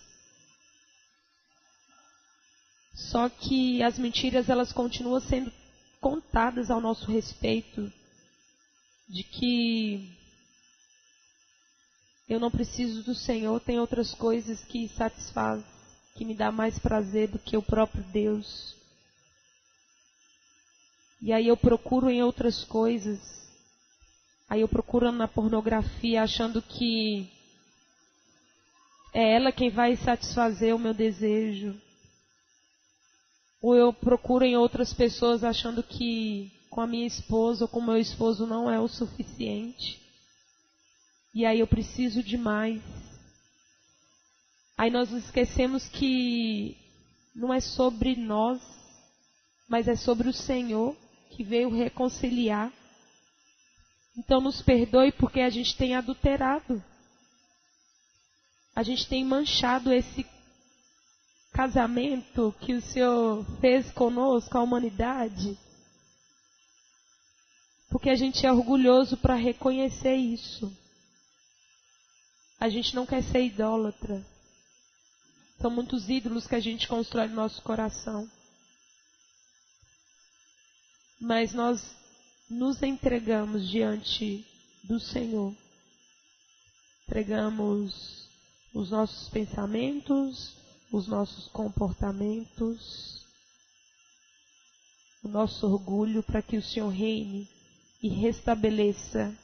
Só que as mentiras elas continuam sendo contadas ao nosso respeito, de que eu não preciso do Senhor, tem outras coisas que satisfazem, que me dá mais prazer do que o próprio Deus. E aí eu procuro em outras coisas, aí eu procuro na pornografia, achando que é ela quem vai satisfazer o meu desejo. Ou eu procuro em outras pessoas achando que com a minha esposa ou com o meu esposo não é o suficiente. E aí eu preciso de mais. Aí nós esquecemos que não é sobre nós, mas é sobre o Senhor que veio reconciliar. Então nos perdoe porque a gente tem adulterado. A gente tem manchado esse casamento que o Senhor fez conosco, a humanidade. Porque a gente é orgulhoso para reconhecer isso. A gente não quer ser idólatra. São muitos ídolos que a gente constrói no nosso coração. Mas nós nos entregamos diante do Senhor. Entregamos os nossos pensamentos, os nossos comportamentos, o nosso orgulho para que o Senhor reine e restabeleça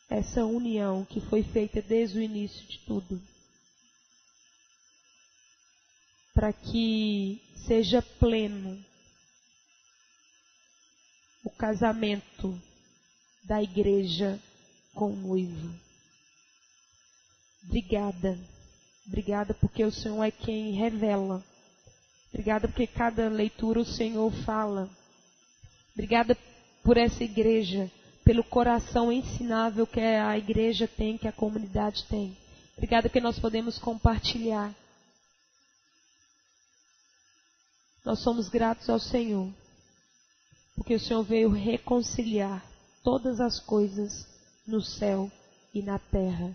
essa união que foi feita desde o início de tudo. Para que seja pleno o casamento da igreja com o noivo. Obrigada. Obrigada porque o Senhor é quem revela. Obrigada porque cada leitura o Senhor fala. Obrigada por essa igreja, pelo coração ensinável que a igreja tem, que a comunidade tem. Obrigada porque nós podemos compartilhar. Nós somos gratos ao Senhor, porque o Senhor veio reconciliar todas as coisas no céu e na terra.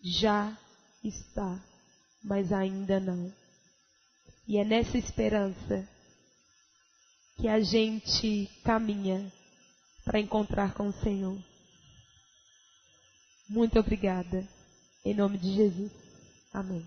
Já está, mas ainda não. E é nessa esperança que a gente caminha para encontrar com o Senhor. Muito obrigada. Em nome de Jesus. Amém.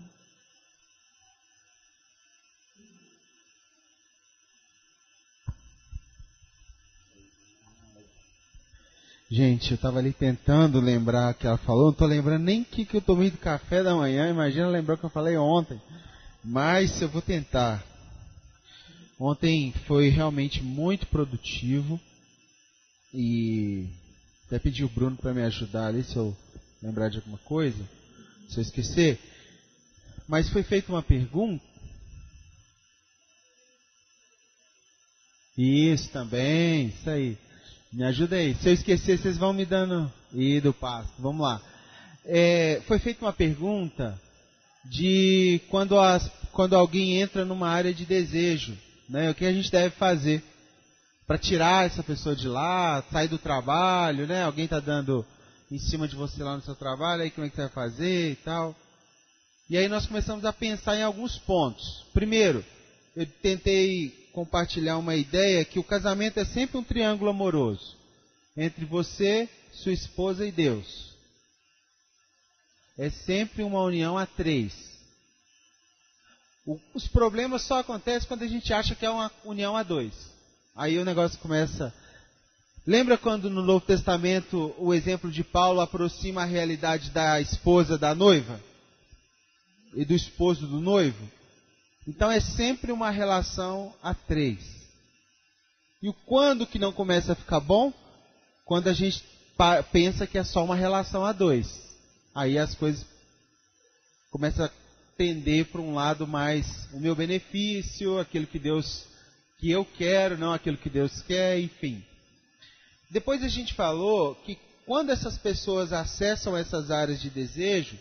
Gente, eu estava ali tentando lembrar o que ela falou, não estou lembrando nem o que eu tomei do café da manhã, imagina lembrar o que eu falei ontem, mas eu vou tentar. Ontem foi realmente muito produtivo e até pedi o Bruno para me ajudar ali, se eu lembrar de alguma coisa, se eu esquecer, mas foi feita uma pergunta. Isso também, isso aí. Me ajuda aí. Se eu esquecer, vocês vão me dando. E do passo. Vamos lá. Foi feita uma pergunta de quando alguém entra numa área de desejo, né? O que a gente deve fazer para tirar essa pessoa de lá, sair do trabalho, né? Alguém está dando em cima de você lá no seu trabalho, aí como é que você vai fazer e tal. E aí nós começamos a pensar em alguns pontos. Primeiro, eu tentei compartilhar uma ideia que o casamento é sempre um triângulo amoroso entre você, sua esposa e Deus. É sempre uma união a três. Os problemas só acontecem quando a gente acha que é uma união a dois. Aí o negócio começa. Lembra quando no Novo Testamento o exemplo de Paulo aproxima a realidade da esposa da noiva e do esposo do noivo? Então é sempre uma relação a três. E o quando que não começa a ficar bom? Quando a gente pensa que é só uma relação a dois. Aí as coisas começam a tender para um lado mais o meu benefício, aquilo que eu quero, não aquilo que Deus quer, enfim. Depois a gente falou que quando essas pessoas acessam essas áreas de desejo,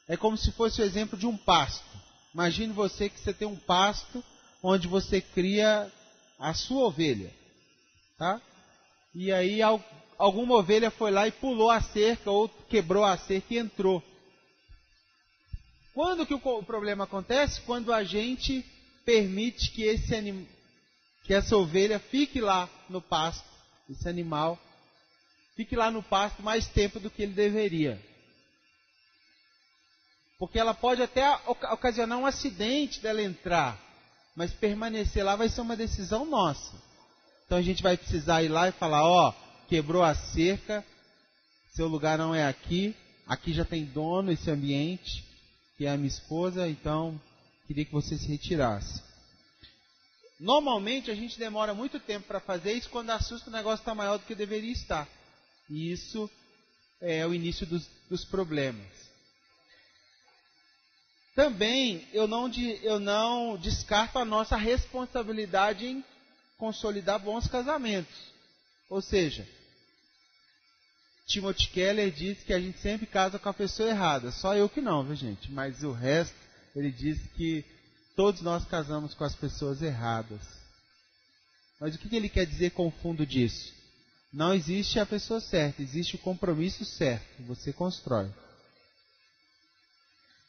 é como se fosse o exemplo de um pasto. Imagine você que você tem um pasto onde você cria a sua ovelha, tá? E aí alguma ovelha foi lá e pulou a cerca ou quebrou a cerca e entrou. Quando que o problema acontece? Quando a gente permite que essa ovelha fique lá no pasto, esse animal fique lá no pasto mais tempo do que ele deveria. Porque ela pode até ocasionar um acidente dela entrar, mas permanecer lá vai ser uma decisão nossa. Então a gente vai precisar ir lá e falar, quebrou a cerca, seu lugar não é aqui já tem dono esse ambiente, que é a minha esposa, então queria que você se retirasse. Normalmente a gente demora muito tempo para fazer isso, quando assusta o negócio está maior do que deveria estar. E isso é o início dos problemas. Também eu não descarto a nossa responsabilidade em consolidar bons casamentos. Ou seja, Timothy Keller diz que a gente sempre casa com a pessoa errada. Só eu que não, viu gente? Mas o resto, ele diz que todos nós casamos com as pessoas erradas. Mas o que ele quer dizer com o fundo disso? Não existe a pessoa certa, existe o compromisso certo. Você constrói.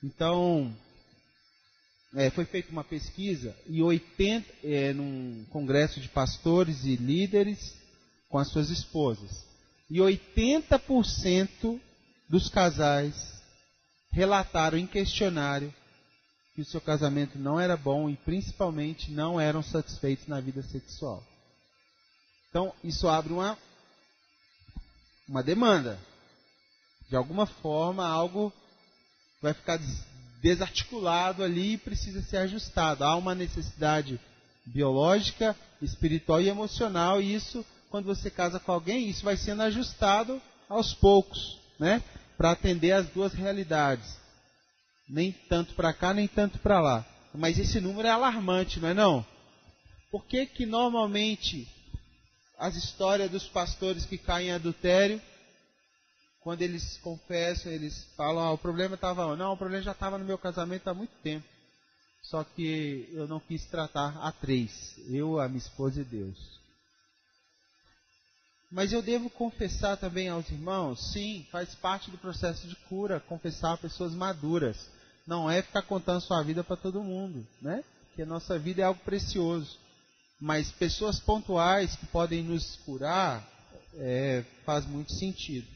Então, foi feita uma pesquisa e num congresso de pastores e líderes com as suas esposas. E 80% dos casais relataram em questionário que o seu casamento não era bom e principalmente não eram satisfeitos na vida sexual. Então, isso abre uma demanda. De alguma forma, algo vai ficar desarticulado ali e precisa ser ajustado. Há uma necessidade biológica, espiritual e emocional, e isso, quando você casa com alguém, isso vai sendo ajustado aos poucos, né? Para atender as duas realidades. Nem tanto para cá, nem tanto para lá. Mas esse número é alarmante, não é não? Por que normalmente as histórias dos pastores que caem em adultério, quando eles confessam, eles falam, o problema estava... Não, o problema já estava no meu casamento há muito tempo. Só que eu não quis tratar a três. Eu, a minha esposa e Deus. Mas eu devo confessar também aos irmãos? Sim, faz parte do processo de cura, confessar a pessoas maduras. Não é ficar contando sua vida para todo mundo, né? Porque a nossa vida é algo precioso. Mas pessoas pontuais que podem nos curar, faz muito sentido.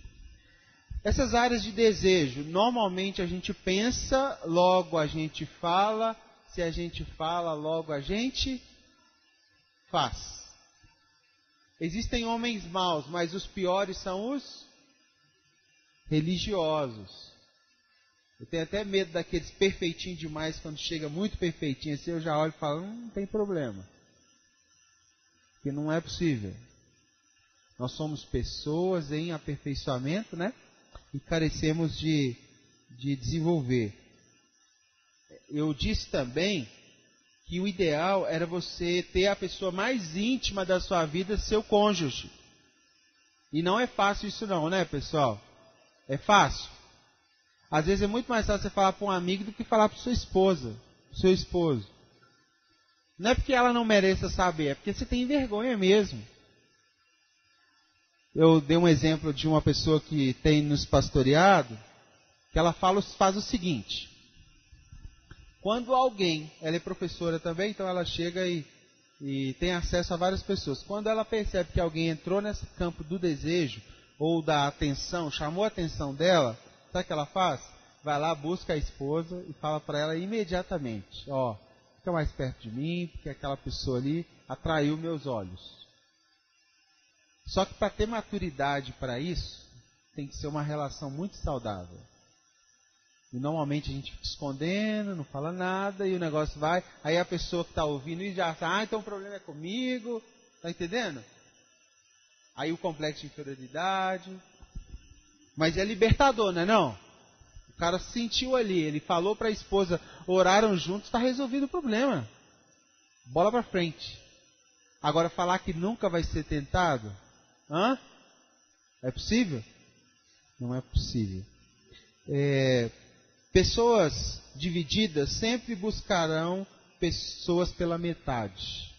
Essas áreas de desejo, normalmente a gente pensa, logo a gente fala. Se a gente fala, logo a gente faz. Existem homens maus, mas os piores são os religiosos. Eu tenho até medo daqueles perfeitinhos demais, quando chega muito perfeitinho assim, eu já olho e falo, não tem problema. Porque não é possível. Nós somos pessoas em aperfeiçoamento, né? E carecemos de desenvolver. Eu disse também que o ideal era você ter a pessoa mais íntima da sua vida, seu cônjuge. E não é fácil isso não, né, pessoal? É fácil. Às vezes é muito mais fácil você falar para um amigo do que falar para sua esposa, pro seu esposo. Não é porque ela não mereça saber, é porque você tem vergonha mesmo. Eu dei um exemplo de uma pessoa que tem nos pastoreado, que ela faz o seguinte. Quando alguém, ela é professora também, então ela chega e tem acesso a várias pessoas. Quando ela percebe que alguém entrou nesse campo do desejo, ou da atenção, chamou a atenção dela, sabe o que ela faz? Vai lá, busca a esposa e fala para ela imediatamente, fica mais perto de mim, porque aquela pessoa ali atraiu meus olhos. Só que para ter maturidade para isso, tem que ser uma relação muito saudável. E normalmente a gente fica escondendo, não fala nada, e o negócio vai. Aí a pessoa que está ouvindo e já fala, então o problema é comigo. Está entendendo? Aí o complexo de inferioridade. Mas é libertador, não é não? O cara se sentiu ali, ele falou para a esposa, oraram juntos, está resolvido o problema. Bola para frente. Agora falar que nunca vai ser tentado? É possível? Não é possível. Pessoas divididas sempre buscarão pessoas pela metade.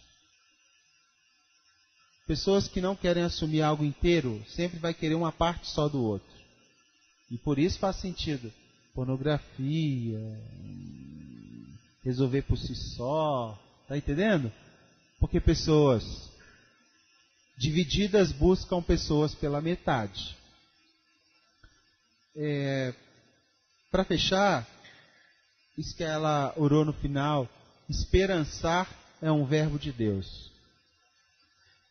Pessoas que não querem assumir algo inteiro, sempre vai querer uma parte só do outro. E por isso faz sentido. Pornografia, resolver por si só, tá entendendo? Porque pessoas divididas buscam pessoas pela metade. Para fechar, isso que ela orou no final, esperançar é um verbo de Deus.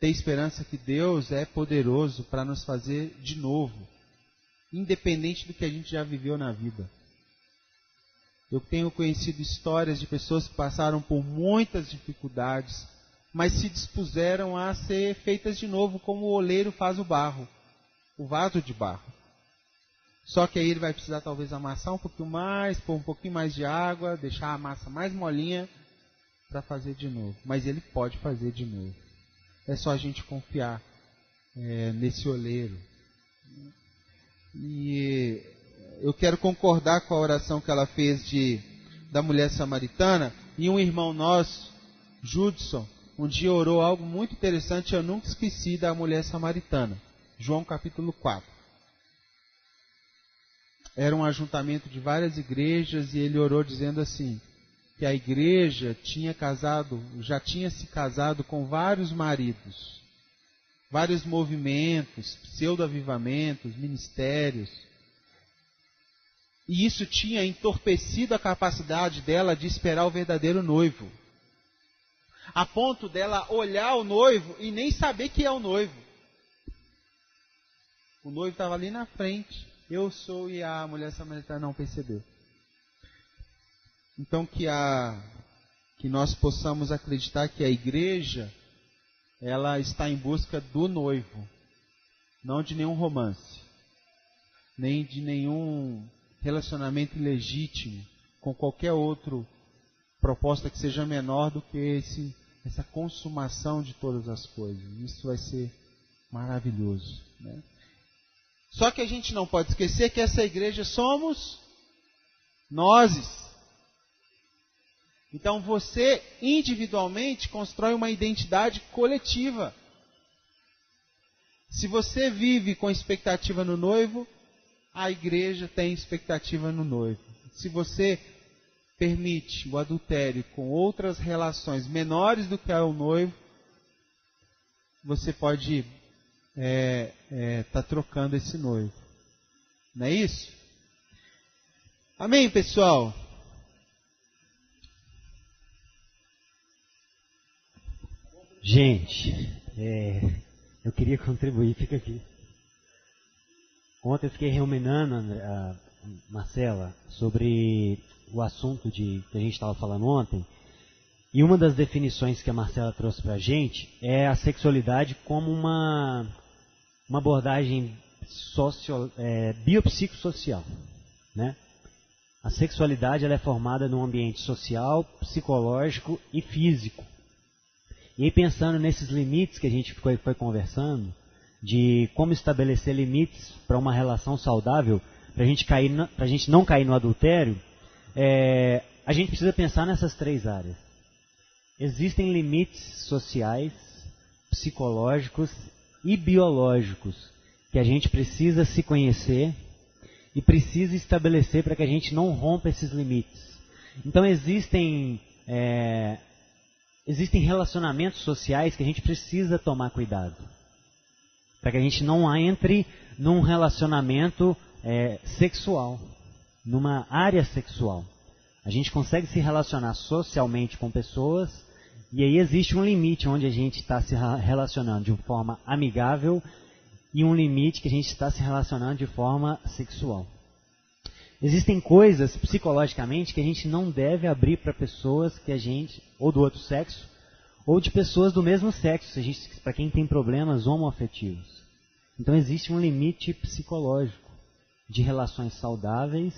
Ter esperança que Deus é poderoso para nos fazer de novo, independente do que a gente já viveu na vida. Eu tenho conhecido histórias de pessoas que passaram por muitas dificuldades, mas se dispuseram a ser feitas de novo, como o oleiro faz o barro, o vaso de barro. Só que aí ele vai precisar talvez amassar um pouquinho mais, pôr um pouquinho mais de água, deixar a massa mais molinha para fazer de novo. Mas ele pode fazer de novo. É só a gente confiar nesse oleiro. E eu quero concordar com a oração que ela fez da mulher samaritana. E um irmão nosso, Judson, um dia orou algo muito interessante, eu nunca esqueci, da mulher samaritana. João capítulo 4. Era um ajuntamento de várias igrejas e ele orou dizendo assim, que a igreja já tinha se casado com vários maridos, vários movimentos, pseudo-avivamentos, ministérios. E isso tinha entorpecido a capacidade dela de esperar o verdadeiro noivo. A ponto dela olhar o noivo e nem saber que é o noivo. O noivo estava ali na frente. Eu sou, e a mulher samaritana não percebeu. Então que nós possamos acreditar que a igreja, ela está em busca do noivo, não de nenhum romance, nem de nenhum relacionamento ilegítimo com qualquer outra proposta que seja menor do que essa consumação de todas as coisas. Isso vai ser maravilhoso, né? Só que a gente não pode esquecer que essa igreja somos nós. Então você individualmente constrói uma identidade coletiva. Se você vive com expectativa no noivo, a igreja tem expectativa no noivo. Se você permite o adultério com outras relações menores do que o noivo, você pode tá trocando esse noivo. Não é isso? Amém, pessoal? Gente, eu queria contribuir, fica aqui. Ontem eu fiquei ruminando, Marcela, sobre o assunto que a gente estava falando ontem. E uma das definições que a Marcela trouxe para a gente é a sexualidade como uma abordagem biopsicossocial, né? A sexualidade ela é formada num ambiente social, psicológico e físico. E aí pensando nesses limites que a gente foi conversando, de como estabelecer limites para uma relação saudável, para a gente não cair no adultério, a gente precisa pensar nessas três áreas. Existem limites sociais, psicológicos e biológicos que a gente precisa se conhecer e precisa estabelecer para que a gente não rompa esses limites. Então existem relacionamentos sociais que a gente precisa tomar cuidado, para que a gente não entre num relacionamento sexual, numa área sexual. A gente consegue se relacionar socialmente com pessoas, e aí existe um limite onde a gente está se relacionando de forma amigável e um limite que a gente está se relacionando de forma sexual. Existem coisas psicologicamente que a gente não deve abrir para pessoas que a gente, ou do outro sexo, ou de pessoas do mesmo sexo, para quem tem problemas homoafetivos. Então existe um limite psicológico de relações saudáveis,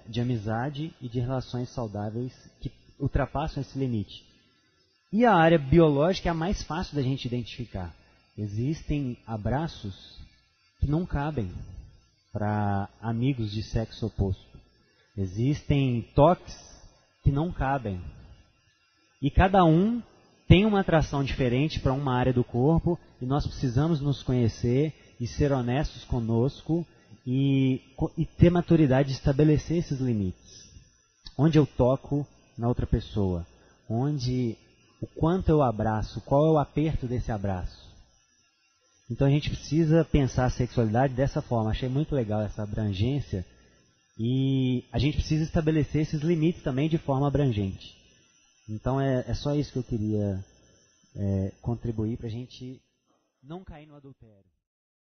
de amizade e de relações saudáveis que ultrapassam esse limite. E a área biológica é a mais fácil da gente identificar. Existem abraços que não cabem para amigos de sexo oposto. Existem toques que não cabem. E cada um tem uma atração diferente para uma área do corpo e nós precisamos nos conhecer e ser honestos conosco e ter maturidade de estabelecer esses limites. Onde eu toco na outra pessoa, o quanto eu abraço, qual é o aperto desse abraço. Então a gente precisa pensar a sexualidade dessa forma. Achei muito legal essa abrangência e a gente precisa estabelecer esses limites também de forma abrangente. Então é só isso que eu queria contribuir para a gente não cair no adultério.